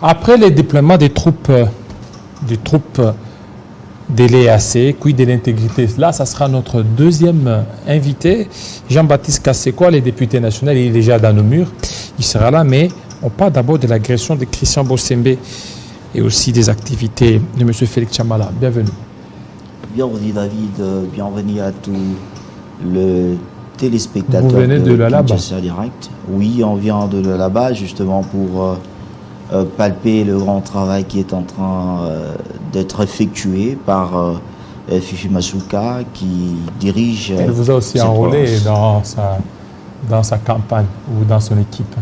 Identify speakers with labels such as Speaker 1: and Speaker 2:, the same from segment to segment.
Speaker 1: Après les déploiements des troupes de l'EAC, puis de l'intégrité, là, ça sera notre deuxième invité, Jean-Baptiste Kassekwa, le député national, il est déjà dans nos murs, il sera là, mais on parle d'abord de l'agression de Christian Bossembe et aussi des activités de M. Félix Chamala. Bienvenue.
Speaker 2: Bienvenue David, bienvenue à tous les téléspectateurs.
Speaker 1: Vous venez de l'Alaba.
Speaker 2: Direct. Oui, on vient de l'Alaba justement pour palper le grand travail qui est en train d'être effectué par Fifi Masuka qui dirige...
Speaker 1: Elle vous a aussi enrôlé dans sa campagne ou dans son équipe.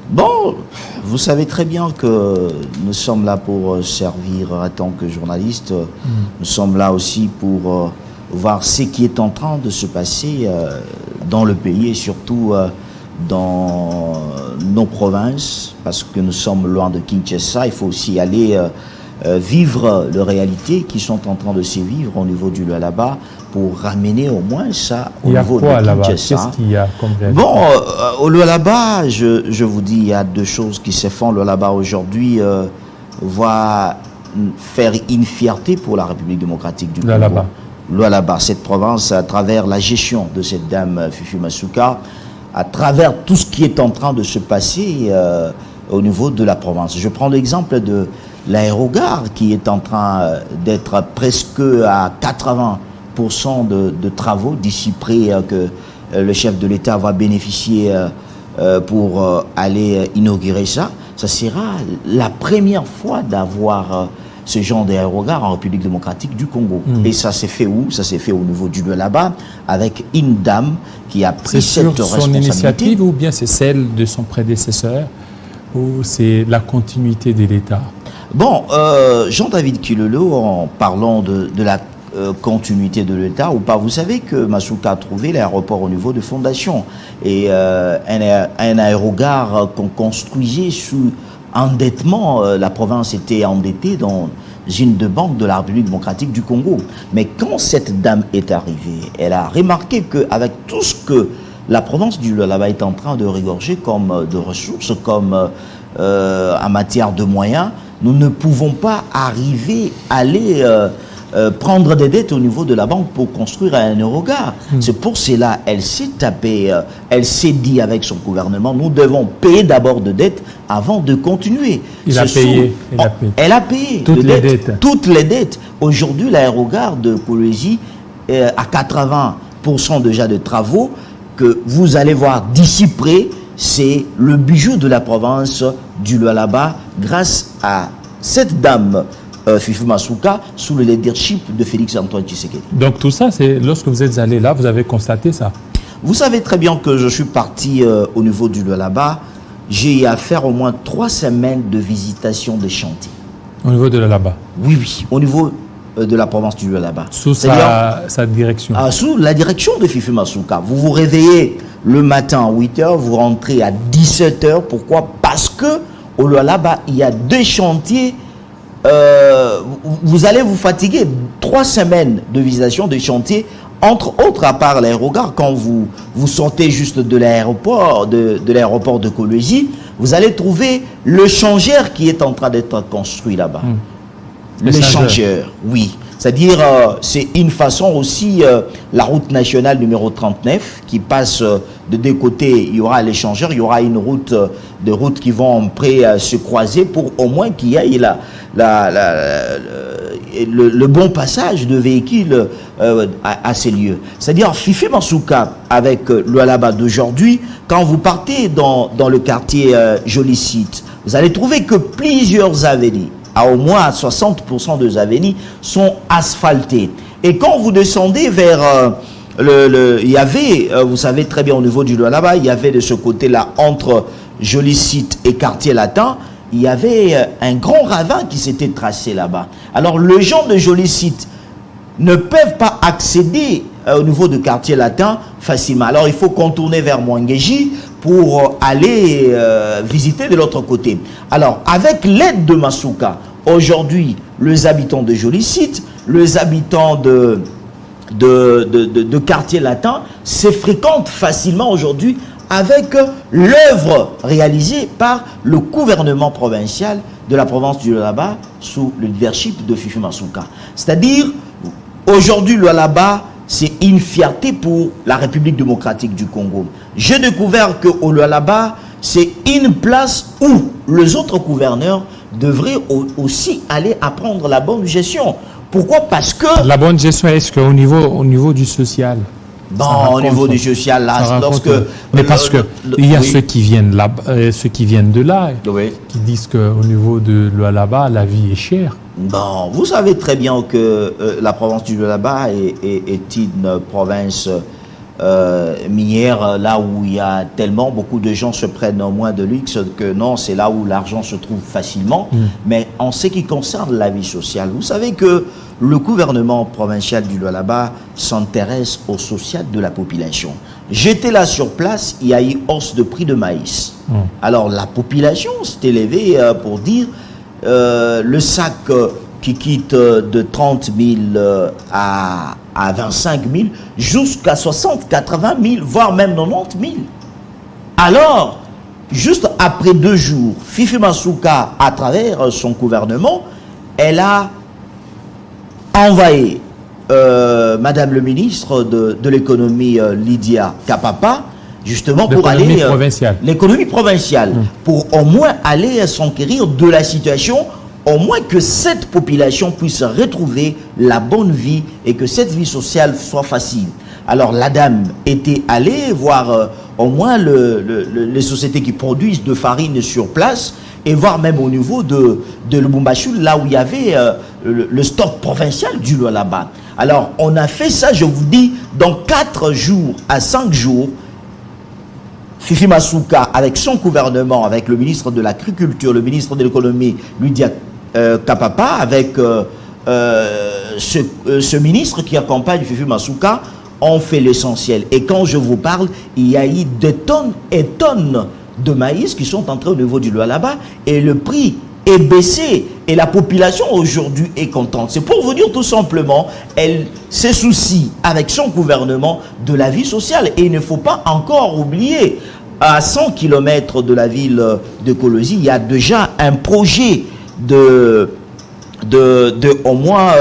Speaker 2: Bon, vous savez très bien que nous sommes là pour servir en tant que journaliste. Nous sommes là aussi pour voir ce qui est en train de se passer dans le pays et surtout dans nos provinces, parce que nous sommes loin de Kinshasa. Il faut aussi aller vivre les réalités qui sont en train de se vivre au niveau du Lualaba pour ramener au moins ça au niveau de Kinshasa.
Speaker 1: Qu'est-ce qu'il y a comme réalité?
Speaker 2: Bon, au Lualaba, je vous dis, il y a deux choses qui se font. Le Lualaba aujourd'hui va faire une fierté pour la République démocratique du Congo. Lualaba, cette province, à travers la gestion de cette dame Fifi Masuka, à travers tout ce qui est en train de se passer au niveau de la province. Je prends l'exemple de l'aérogare qui est en train d'être presque à 80% de travaux d'ici près que le chef de l'État va bénéficier pour aller inaugurer ça. Ça sera la première fois d'avoir ce genre d'aérogare en République démocratique du Congo. Et ça s'est fait où? Ça s'est fait au niveau du Lualaba avec une dame qui a pris cette responsabilité.
Speaker 1: C'est son initiative ou bien c'est celle de son prédécesseur ou c'est la continuité de l'État?
Speaker 2: Bon, Jean-David Kilolo, en parlant de la continuité de l'État ou pas, vous savez que Masuka a trouvé l'aéroport au niveau de fondation et un aérogare qu'on construisait sous endettement, la province était endettée dans une de banque de la République démocratique du Congo. Mais quand cette dame est arrivée, elle a remarqué qu'avec tout ce que la province du Lualaba est en train de régorger comme de ressources, comme en matière de moyens, nous ne pouvons pas arriver à aller prendre des dettes au niveau de la banque pour construire un aérogare. C'est pour cela elle s'est tapée, elle s'est dit avec son gouvernement, nous devons payer d'abord de dettes avant de continuer.
Speaker 1: Elle a payé
Speaker 2: toutes les dettes. Toutes les dettes. Aujourd'hui, l'aérogare de Kolwezi est à 80% déjà de travaux que vous allez voir d'ici près. C'est le bijou de la province du Lualaba grâce à cette dame Fifi Masuka sous le leadership de Félix Antoine Tshisekedi.
Speaker 1: Donc tout ça, c'est lorsque vous êtes allé là, vous avez constaté ça?
Speaker 2: Vous savez très bien que je suis parti au niveau du Lualaba. J'ai eu à faire au moins 3 semaines de visitation des chantiers.
Speaker 1: Au niveau de Lualaba?
Speaker 2: Oui, oui, au niveau de la province du Lualaba.
Speaker 1: Sous sa direction?
Speaker 2: Sous la direction de Fifi Masuka. Vous vous réveillez le matin à 8h, vous rentrez à 17h. Pourquoi? Parce que au Lualaba, il y a 2 chantiers. Vous allez vous fatiguer. 3 semaines de visitation de chantier, entre autres, à part l'aérogare. Quand vous sortez juste de l'aéroport de Kolwezi, vous allez trouver le changeur qui est en train d'être construit là-bas. Le changeur, oui. C'est-à-dire, c'est une façon aussi, la route nationale numéro 39 qui passe de 2 côtés, il y aura l'échangeur, il y aura une route, des routes qui vont près se croiser pour au moins qu'il y ait le bon passage de véhicules à ces lieux. C'est-à-dire, Fifi Masuka, avec le Lualaba d'aujourd'hui, quand vous partez dans le quartier Jolicite, vous allez trouver que plusieurs avenues, à au moins 60% des avenues sont asphaltées. Et quand vous descendez vers il y avait, vous savez très bien au niveau du Lualaba, il y avait de ce côté-là, entre Jolicite et Quartier Latin, il y avait un grand ravin qui s'était tracé là-bas. Alors, les gens de Jolicite ne peuvent pas accéder au niveau du Quartier Latin facilement. Alors, il faut contourner vers Mwangeji pour aller visiter de l'autre côté. Alors, avec l'aide de Masuka, aujourd'hui, les habitants de Jolicite, les habitants de Quartier Latin se fréquentent facilement aujourd'hui avec l'œuvre réalisée par le gouvernement provincial de la province du Lualaba sous le leadership de Fifi Masuka. C'est-à-dire, aujourd'hui, le Lualaba, c'est une fierté pour la République démocratique du Congo. J'ai découvert qu'au Lualaba, c'est une place où les autres gouverneurs devraient aussi aller apprendre la bonne gestion. Pourquoi? Parce que...
Speaker 1: La bonne gestion, est-ce qu'au niveau du social?
Speaker 2: Bon, au niveau du social, là, lorsque...
Speaker 1: Mais parce que il y a
Speaker 2: oui.
Speaker 1: ceux qui viennent de là,
Speaker 2: Oui.
Speaker 1: qui disent qu'au niveau de Lualaba, la vie est chère.
Speaker 2: Bon, vous savez très bien que la province du Lualaba est une province minière, là où il y a tellement, beaucoup de gens se prennent au moins de luxe, que non, c'est là où l'argent se trouve facilement. Mais en ce qui concerne la vie sociale, vous savez que le gouvernement provincial du Lualaba s'intéresse au social de la population. J'étais là sur place, il y a eu hausse de prix de maïs. Alors la population s'est élevée pour dire le sac qui quitte de 30 000 à 25 000 jusqu'à 60, 80 000, voire même 90 000. Alors, juste après 2 jours, Fifi Masuka, à travers son gouvernement, elle a envoyé Madame le ministre de l'économie, Lydia Kapapa, justement pour aller... L'économie provinciale. Pour au moins aller s'enquérir de la situation, au moins que cette population puisse retrouver la bonne vie et que cette vie sociale soit facile. Alors la dame était allée voir au moins les sociétés qui produisent de farine sur place et voir même au niveau de Lubumbashi, là où il y avait le stock provincial du Lualaba. Alors on a fait ça, je vous dis, dans 4 jours à 5 jours, Fifi Masuka, avec son gouvernement, avec le ministre de l'Agriculture, le ministre de l'Économie, Lydia Kapapa, avec ce ministre qui accompagne Fifi Masuka, ont fait l'essentiel. Et quand je vous parle, il y a eu des tonnes et tonnes de maïs qui sont entrés au niveau du Lualaba et le prix est baissé et la population aujourd'hui est contente. C'est pour vous dire tout simplement, elle se soucie avec son gouvernement de la vie sociale. Et il ne faut pas encore oublier, à 100 km de la ville de Kolosi, il y a déjà un projet de au moins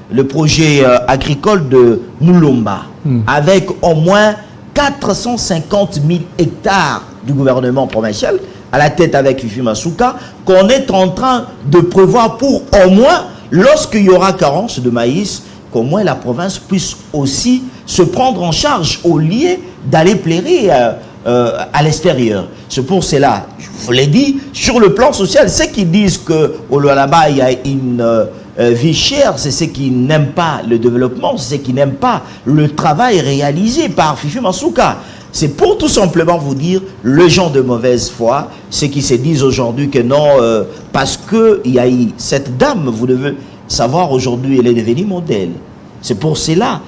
Speaker 2: le projet agricole de Mulumba, avec au moins 450 000 hectares du gouvernement provincial, à la tête avec Fifi Masuka, qu'on est en train de prévoir pour au moins, lorsqu'il y aura carence de maïs, qu'au moins la province puisse aussi se prendre en charge au lieu d'aller plairer à l'extérieur. C'est pour cela, je vous l'ai dit, sur le plan social, ceux qui disent qu'au Lualaba, il y a une vie chère, c'est ceux qui n'aiment pas le développement, c'est ceux qui n'aiment pas le travail réalisé par Fifi Masuka. C'est pour tout simplement vous dire, les gens de mauvaise foi, ceux qui se disent aujourd'hui que non, parce qu'il y a eu cette dame, vous devez savoir aujourd'hui, elle est devenue modèle. C'est pour cela,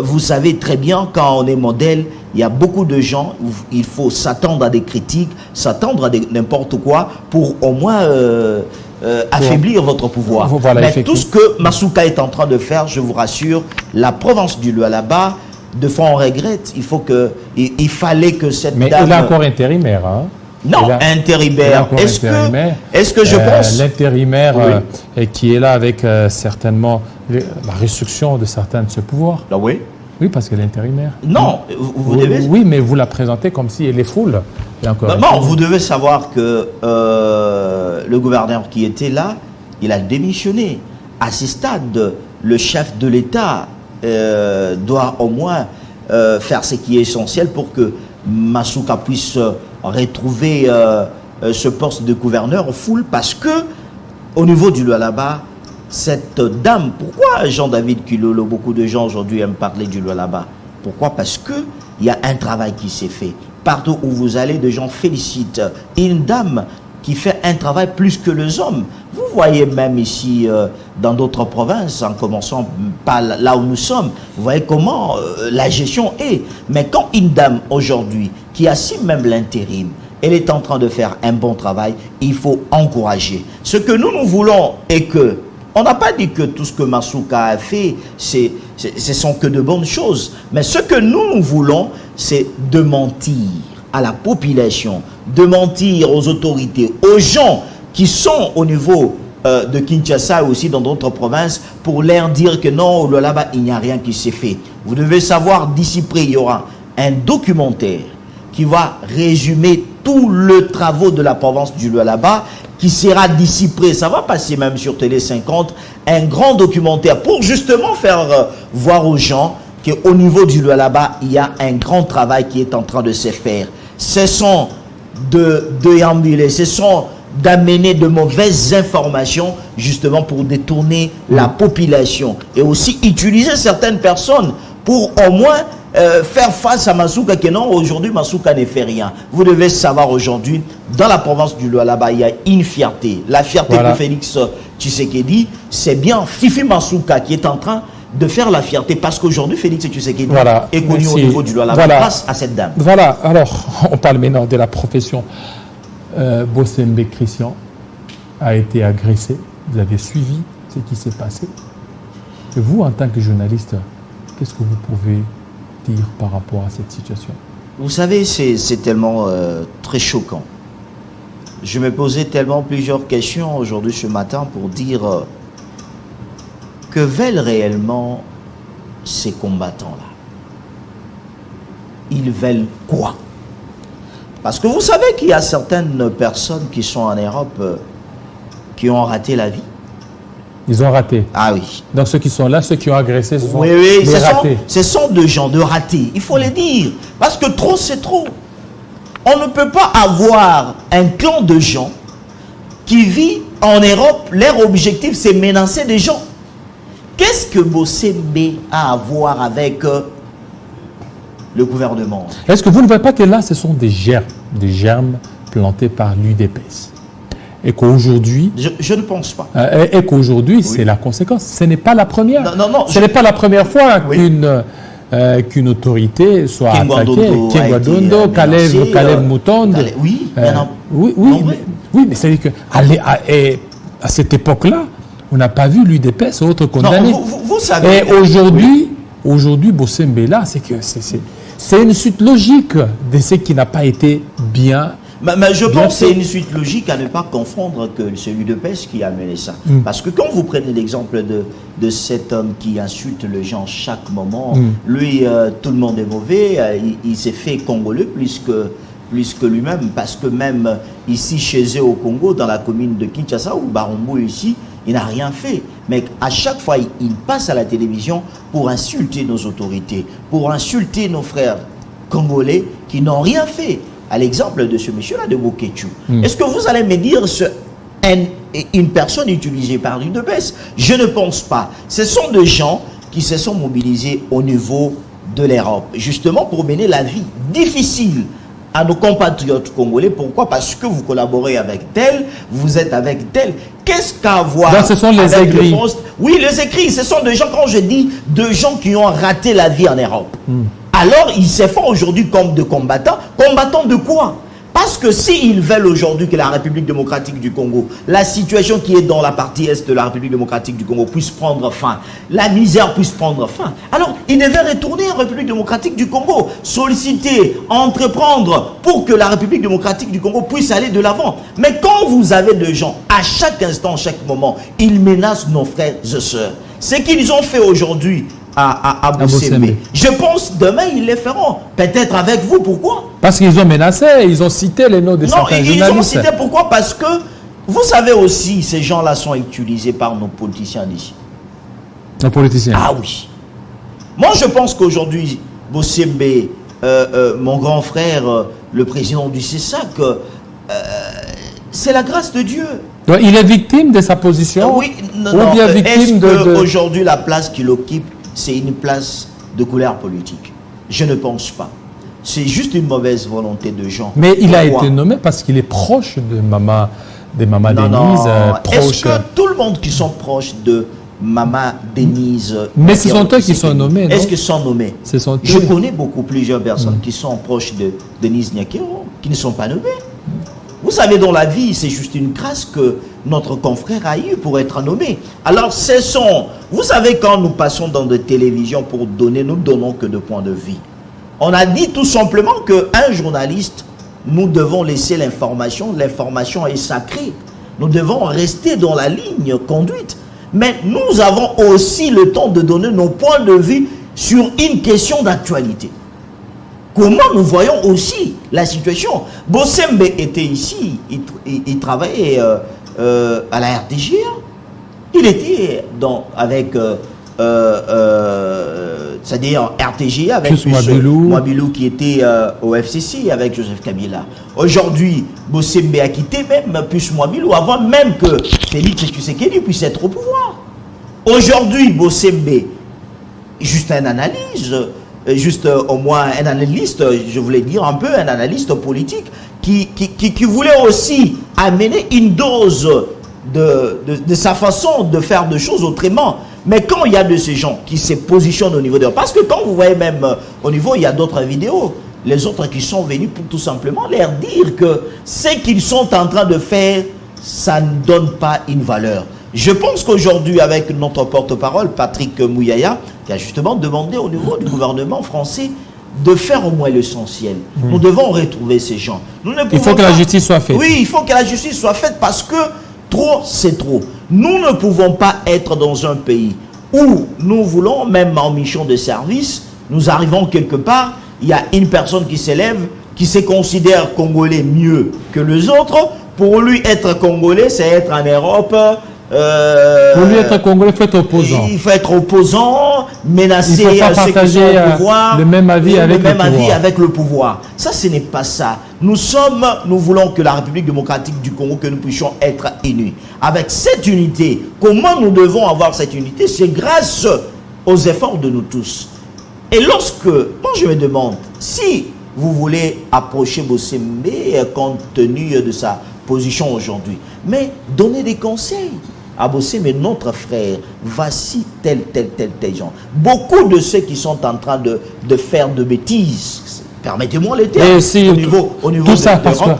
Speaker 2: vous savez très bien, quand on est modèle, il y a beaucoup de gens, il faut s'attendre à des critiques, s'attendre à n'importe quoi, pour au moins affaiblir votre pouvoir.
Speaker 1: Voilà,
Speaker 2: mais tout ce que Masuka est en train de faire, je vous rassure, la province du Lualaba, de fois on regrette, il fallait que cette
Speaker 1: mais
Speaker 2: dame...
Speaker 1: Mais il est encore intérimaire, hein?
Speaker 2: Non, intérimaire. Est-ce que je pense...
Speaker 1: L'intérimaire qui est là avec certainement la restriction de certains de ce pouvoir.
Speaker 2: Ah oui?
Speaker 1: Oui, parce qu'elle est intérimaire.
Speaker 2: Non, vous devez...
Speaker 1: Oui, mais vous la présentez comme si elle est foule.
Speaker 2: Non, vous devez savoir que le gouverneur qui était là, il a démissionné. À ce stade, le chef de l'État doit au moins faire ce qui est essentiel pour que Masuka puisse retrouver ce poste de gouverneur full, parce que au niveau du Lualaba, cette dame, pourquoi Jean-David Kilolo, beaucoup de gens aujourd'hui aiment parler du Lualaba? Pourquoi? Parce que il y a un travail qui s'est fait. Partout où vous allez, des gens félicitent une dame qui fait un travail plus que les hommes. Vous voyez même ici, dans d'autres provinces, en commençant par là où nous sommes, vous voyez comment la gestion est. Mais quand une dame aujourd'hui, qui assume même l'intérim, elle est en train de faire un bon travail, il faut encourager. Ce que nous voulons est que, on n'a pas dit que tout ce que Masuka a fait, ce sont que de bonnes choses. Mais ce que nous voulons, c'est de mentir. à la population, de mentir aux autorités, aux gens qui sont au niveau de Kinshasa et aussi dans d'autres provinces pour leur dire que non, là-bas, il n'y a rien qui s'est fait. Vous devez savoir, d'ici près, il y aura un documentaire qui va résumer tous les travaux de la province du Lualaba, qui sera d'ici près, ça va passer même sur Télé 50, un grand documentaire pour justement faire voir aux gens qu'au niveau du Lualaba, il y a un grand travail qui est en train de se faire. Cessons de déambuler, cessons d'amener de mauvaises informations justement pour détourner la population et aussi utiliser certaines personnes pour au moins faire face à Masuka que non, aujourd'hui Masuka ne fait rien. Vous devez savoir aujourd'hui, dans la province du Lualaba, il y a une fierté. La fierté pour Félix Tshisekedi, c'est bien Fifi Masuka qui est en train de faire la fierté parce qu'aujourd'hui Félix Tshisekedi est connu au niveau du Lualaba grâce à cette dame.
Speaker 1: Voilà, alors on parle maintenant de la profession. Bossembe Christian a été agressé. Vous avez suivi ce qui s'est passé. Et vous, en tant que journaliste, qu'est-ce que vous pouvez dire par rapport à cette situation?
Speaker 2: Vous savez, c'est tellement très choquant. Je me posais tellement plusieurs questions aujourd'hui ce matin pour dire que veulent réellement ces combattants-là? Ils veulent quoi? Parce que vous savez qu'il y a certaines personnes qui sont en Europe qui ont raté la vie.
Speaker 1: Ils ont raté.
Speaker 2: Ah oui.
Speaker 1: Donc ceux qui sont là, ceux qui ont agressé, ce sont
Speaker 2: oui,
Speaker 1: des ratés.
Speaker 2: Ce sont des gens de ratés. Il faut les dire. Parce que trop, c'est trop. On ne peut pas avoir un clan de gens qui vit en Europe. Leur objectif, c'est menacer des gens. Qu'est-ce que Bossembe a à voir avec le gouvernement?
Speaker 1: Est-ce que vous ne voyez pas que là, ce sont des germes plantés par l'UDPS? Et qu'aujourd'hui...
Speaker 2: Je ne pense pas.
Speaker 1: Et qu'aujourd'hui, c'est la conséquence. Ce n'est pas la première.
Speaker 2: Non,
Speaker 1: ce n'est pas la première fois qu'une autorité soit attaquée. Kinguadondo, Caleb Moutonde.
Speaker 2: Oui,
Speaker 1: mais c'est-à-dire qu'à cette époque-là, on n'a pas vu l'UDPS ou autre condamné.
Speaker 2: Vous savez...
Speaker 1: Et aujourd'hui, Bossembe là, c'est une suite logique de ce qui n'a pas été bien.
Speaker 2: Mais je pense que c'est une suite logique à ne pas confondre que celui de PES qui a mené ça. Parce que quand vous prenez l'exemple de cet homme qui insulte les gens chaque moment, lui, tout le monde est mauvais, il s'est fait congolais plus que lui-même. Parce que même ici, chez eux au Congo, dans la commune de Kinshasa ou Barombo ici, il n'a rien fait. Mais à chaque fois, il passe à la télévision pour insulter nos autorités, pour insulter nos frères congolais qui n'ont rien fait. À l'exemple de ce monsieur-là de Bokechu. Est-ce que vous allez me dire une personne utilisée par l'UDPS? Je ne pense pas. Ce sont des gens qui se sont mobilisés au niveau de l'Europe, justement pour mener la vie difficile à nos compatriotes congolais. Pourquoi? Parce que vous collaborez avec tel, vous êtes avec tel. Qu'est-ce qu'à voir?
Speaker 1: Donc ce sont les écrits.
Speaker 2: Oui, les écrits. Ce sont des gens, quand je dis, de gens qui ont raté la vie en Europe. Alors, ils se font aujourd'hui comme de combattants. Combattants de quoi? Parce que s'ils veulent aujourd'hui que la République démocratique du Congo, la situation qui est dans la partie est de la République démocratique du Congo puisse prendre fin, la misère puisse prendre fin, alors ils devaient retourner en République démocratique du Congo, solliciter, entreprendre pour que la République démocratique du Congo puisse aller de l'avant. Mais quand vous avez des gens, à chaque instant, chaque moment, ils menacent nos frères et sœurs. Ce qu'ils ont fait aujourd'hui à Bossembe. Je pense demain ils les feront. Peut-être avec vous. Pourquoi?
Speaker 1: Parce qu'ils ont menacé, ils ont cité les noms de certains journalistes.
Speaker 2: Non, ils ont cité pourquoi? Parce que vous savez aussi, ces gens-là sont utilisés par nos politiciens d'ici.
Speaker 1: Nos politiciens?
Speaker 2: Ah oui. Moi je pense qu'aujourd'hui, Bossembe, mon grand frère, le président du CESAC, c'est la grâce de Dieu.
Speaker 1: Donc, il est victime de sa position?
Speaker 2: Oui, non. Est-ce qu'aujourd'hui la place qu'il occupe, c'est une place de couleur politique? Je ne pense pas. C'est juste une mauvaise volonté de gens.
Speaker 1: Mais il a été nommé parce qu'il est proche de Maman Denise.
Speaker 2: Est-ce que tout le monde qui sont proches de Maman Denise...
Speaker 1: Mais ce sont eux qui sont nommés, non?
Speaker 2: Est-ce qu'ils sont nommés?
Speaker 1: Je
Speaker 2: connais plusieurs personnes qui sont proches de Denise Nyakero, qui ne sont pas nommées. Vous savez, dans la vie, c'est juste une grâce que notre confrère a eu pour être nommé. Alors, vous savez, quand nous passons dans des télévisions pour donner, nous ne donnons que de points de vie. On a dit tout simplement qu'un journaliste, nous devons laisser l'information. L'information est sacrée. Nous devons rester dans la ligne conduite. Mais nous avons aussi le temps de donner nos points de vue sur une question d'actualité. Comment nous voyons aussi la situation? Bossembe était ici, il travaillait à la RTGA. Il était avec, c'est-à-dire RTGA avec Mwabilou qui était au FCC avec Joseph Kabila. Aujourd'hui, Bossembe a quitté même plus Mwabilou avant même que Félix Tshisekedi puisse être au pouvoir. Aujourd'hui, Bossembe, juste une analyse, juste au moins un analyste, je voulais dire un peu un analyste politique qui voulait aussi amener une dose de sa façon de faire des choses autrement. Mais quand il y a de ces gens qui se positionnent au niveau de... Parce que quand vous voyez même au niveau, il y a d'autres vidéos, les autres qui sont venus pour tout simplement leur dire que ce qu'ils sont en train de faire, ça ne donne pas une valeur. Je pense qu'aujourd'hui, avec notre porte-parole, Patrick Mouyaya, qui a justement demandé au niveau du gouvernement français de faire au moins l'essentiel. Nous devons retrouver ces gens.
Speaker 1: Il faut que la justice soit faite.
Speaker 2: Oui, il faut que la justice soit faite parce que trop, c'est trop. Nous ne pouvons pas être dans un pays où nous voulons, même en mission de service, nous arrivons quelque part, il y a une personne qui s'élève, qui se considère congolais mieux que les autres. Pour lui, être congolais, c'est être en Europe.
Speaker 1: Pour lui être congolais, il faut être opposant.
Speaker 2: Il faut être opposant, menacer
Speaker 1: ceux qui sont au
Speaker 2: pouvoir,
Speaker 1: le même avis
Speaker 2: avec le pouvoir. Ça, ce n'est pas ça. Nous voulons que la République démocratique du Congo, que nous puissions être unis. Avec cette unité, comment nous devons avoir cette unité? C'est grâce aux efforts de nous tous. Et moi je me demande, si vous voulez approcher Bossembe compte tenu de sa position aujourd'hui, mais donnez des conseils à Bossembe, mais notre frère, voici tel gens. Beaucoup de ceux qui sont en train de faire de bêtises, permettez-moi le terme, au niveau
Speaker 1: tout ça, parce
Speaker 2: que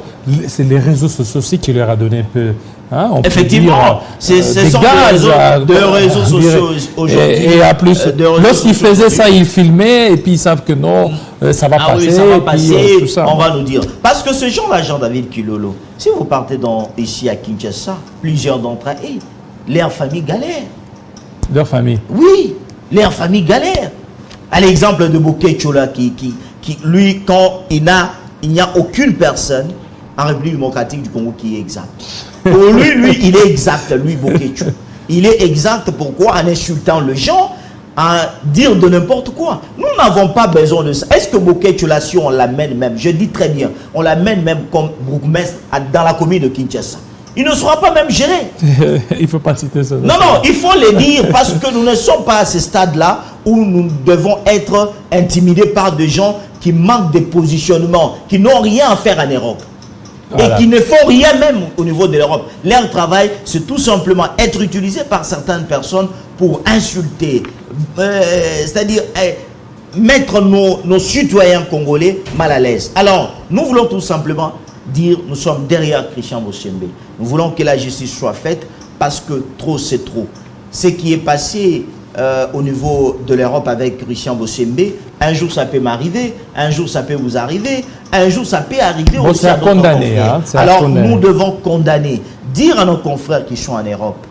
Speaker 1: c'est les réseaux sociaux aussi qui leur a donné un peu... Hein,
Speaker 2: effectivement, ce sont des réseaux sociaux aujourd'hui.
Speaker 1: Et à plus, lorsqu'ils faisaient ça, ils filmaient et puis ils savent que non, ça va passer.
Speaker 2: Oui, ça va passer,
Speaker 1: tout ça.
Speaker 2: On va nous dire. Parce que ce genre-là, Jean-David Kilolo, si vous partez ici à Kinshasa, plusieurs d'entre eux, leur famille galère.
Speaker 1: Leur famille?
Speaker 2: Oui, leur famille galère. À l'exemple de Bokeh Chola, qui lui, quand il n'y a aucune personne en République démocratique du Congo qui est exact. Pour lui, il est exact, lui, Bokechu. Il est exact, pourquoi? En insultant les gens, en dire de n'importe quoi. Nous n'avons pas besoin de ça. Est-ce que Bokechu, là, si on l'amène même, je dis très bien, on l'amène même comme bourgmestre dans la commune de Kinshasa, il ne sera pas même géré.
Speaker 1: Il ne faut pas citer ça.
Speaker 2: Non, il faut le dire parce que nous ne sommes pas à ce stade-là où nous devons être intimidés par des gens qui manquent de positionnement, qui n'ont rien à faire en Europe. Voilà. Et qui ne font rien même au niveau de l'Europe. Leur travail, c'est tout simplement être utilisé par certaines personnes pour insulter, c'est-à-dire mettre nos citoyens congolais mal à l'aise. Alors, nous voulons tout simplement dire, nous sommes derrière Christian Bossembe. Nous voulons que la justice soit faite parce que trop, c'est trop. Ce qui est passé au niveau de l'Europe avec Christian Bossembe, un jour ça peut m'arriver, un jour ça peut vous arriver, un jour ça peut arriver aussi à d'autres confrères. Alors nous devons condamner, dire à nos confrères qui sont en Europe,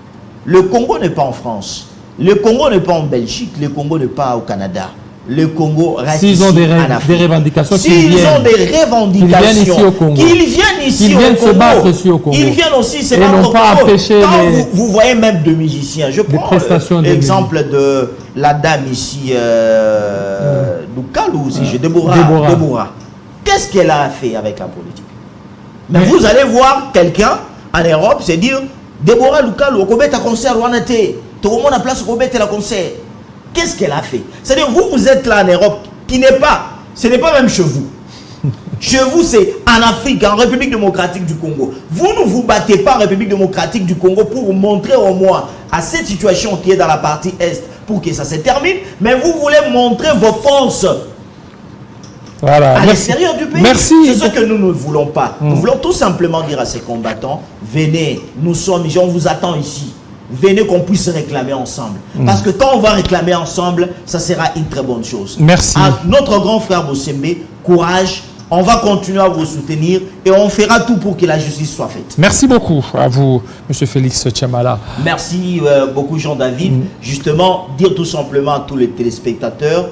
Speaker 2: le Congo n'est pas en France, le Congo n'est pas en Belgique, le Congo n'est pas au Canada. Le Congo reste ici en Afrique.
Speaker 1: Des revendications,
Speaker 2: s'ils ont des revendications, qu'ils viennent ici au Congo.
Speaker 1: Se battre ici au Congo.
Speaker 2: Ils viennent aussi se battre au Congo. Quand vous voyez même de musiciens, je prends l'exemple de la dame ici, Lukalu, Deborah. Qu'est-ce qu'elle a fait avec la politique? Mais vous allez voir quelqu'un en Europe se dire, Deborah Lukalu, au Kobe, ta concert, ou en été, tout le monde a place au Kobe, ta concert. Qu'est-ce qu'elle a fait? C'est-à-dire, vous êtes là en Europe, ce n'est pas même chez vous. Chez vous, c'est en Afrique, en République démocratique du Congo. Vous ne vous battez pas en République démocratique du Congo pour montrer au moins à cette situation qui est dans la partie Est pour que ça se termine, mais vous voulez montrer vos forces à l'extérieur du pays.
Speaker 1: Merci.
Speaker 2: C'est ce que nous ne voulons pas. Nous voulons tout simplement dire à ces combattants, venez, nous sommes ici, on vous attend ici. venez qu'on puisse réclamer ensemble. Parce que quand on va réclamer ensemble, ça sera une très bonne chose.
Speaker 1: Merci.
Speaker 2: À notre grand frère Bossembe, courage. On va continuer à vous soutenir et on fera tout pour que la justice soit faite.
Speaker 1: Merci beaucoup à vous, M. Félix Tchamala.
Speaker 2: Merci beaucoup, Jean-David. Justement, dire tout simplement à tous les téléspectateurs,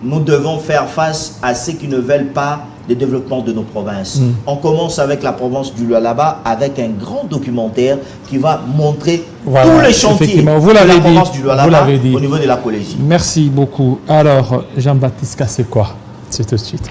Speaker 2: nous devons faire face à ceux qui ne veulent pas le développement de nos provinces. On commence avec la province du Lualaba avec un grand documentaire qui va montrer tous les chantiers de la province du Lualaba au niveau de la Colégie.
Speaker 1: Merci beaucoup. Alors, Jean-Baptiste Kassekwa, c'est tout de suite.